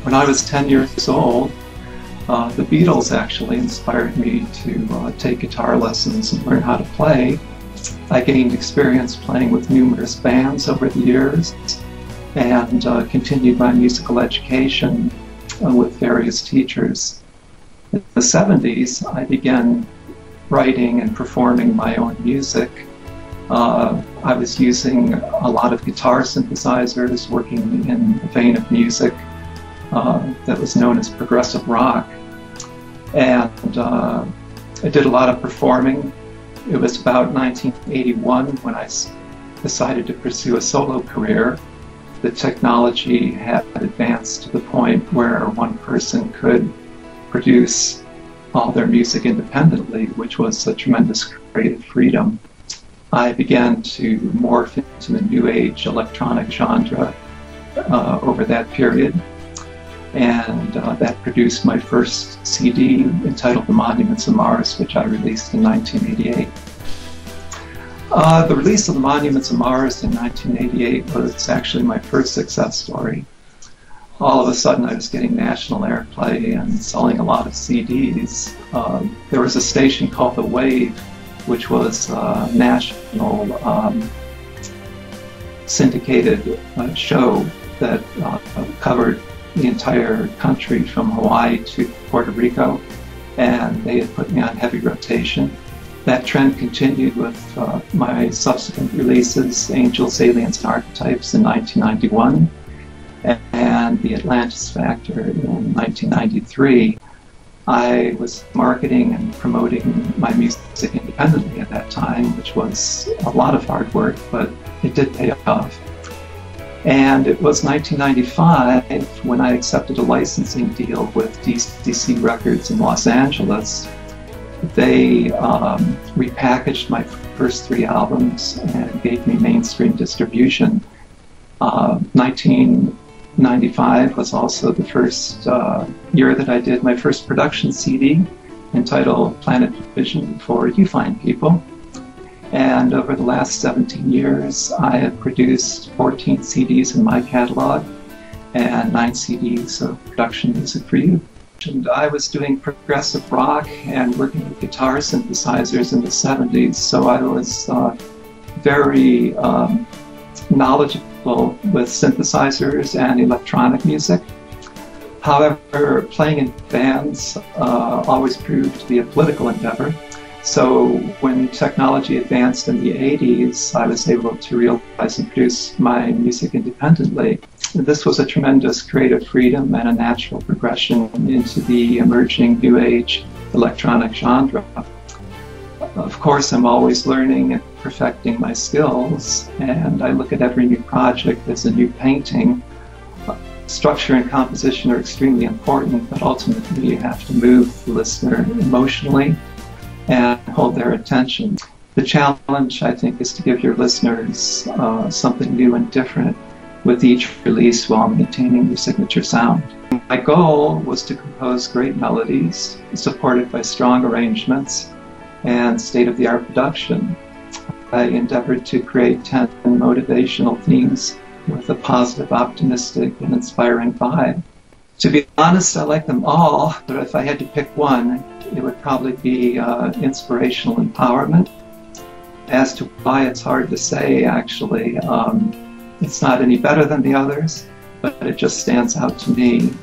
When I was 10 years old, the Beatles actually inspired me to take guitar lessons and learn how to play. I gained experience playing with numerous bands over the years and continued my musical education with various teachers. In the 70s, I began writing and performing my own music. I was using a lot of guitar synthesizers, working in the vein of music that was known as progressive rock. And I did a lot of performing. It was about 1981 when I decided to pursue a solo career. The technology had advanced to the point where one person could produce all their music independently, which was a tremendous creative freedom. I began to morph into the new age electronic genre over that period, and that produced my first CD entitled The Monuments of Mars, which I released in 1988. The release of The Monuments of Mars in 1988 was actually my first success story. All of a sudden I was getting national airplay and selling a lot of CDs. There was a station called The Wave, which was a national syndicated show that covered the entire country from Hawaii to Puerto Rico, and they had put me on heavy rotation. That trend continued with my subsequent releases, Angels, Aliens, and Archetypes in 1991, and The Atlantis Factor in 1993. I was marketing and promoting my music independently at that time, which was a lot of hard work, but it did pay off. And it was 1995 when I accepted a licensing deal with DCC Records in Los Angeles. They repackaged my first 3 albums and gave me mainstream distribution. 1995 was also the first year that I did my first production CD entitled Planet Vision for You Fine People. And over the last 17 years, I have produced 14 CDs in my catalog and 9 CDs of production music for you. And I was doing progressive rock and working with guitar synthesizers in the 70s, so I was very knowledgeable with synthesizers and electronic music. However, playing in bands always proved to be a political endeavor. So when technology advanced in the 80s, I was able to realize and produce my music independently. This was a tremendous creative freedom and a natural progression into the emerging new age electronic genre. Of course, I'm always learning and perfecting my skills, and I look at every new project as a new painting. Structure and composition are extremely important, but ultimately you have to move the listener emotionally and hold their attention. The challenge, I think, is to give your listeners something new and different with each release while maintaining your signature sound. My goal was to compose great melodies supported by strong arrangements and state-of-the-art production. I endeavored to create 10 motivational themes with a positive, optimistic, and inspiring vibe. To be honest, I like them all, but if I had to pick one, it would probably be Inspirational Empowerment. As to why, it's hard to say, actually. It's not any better than the others, but it just stands out to me.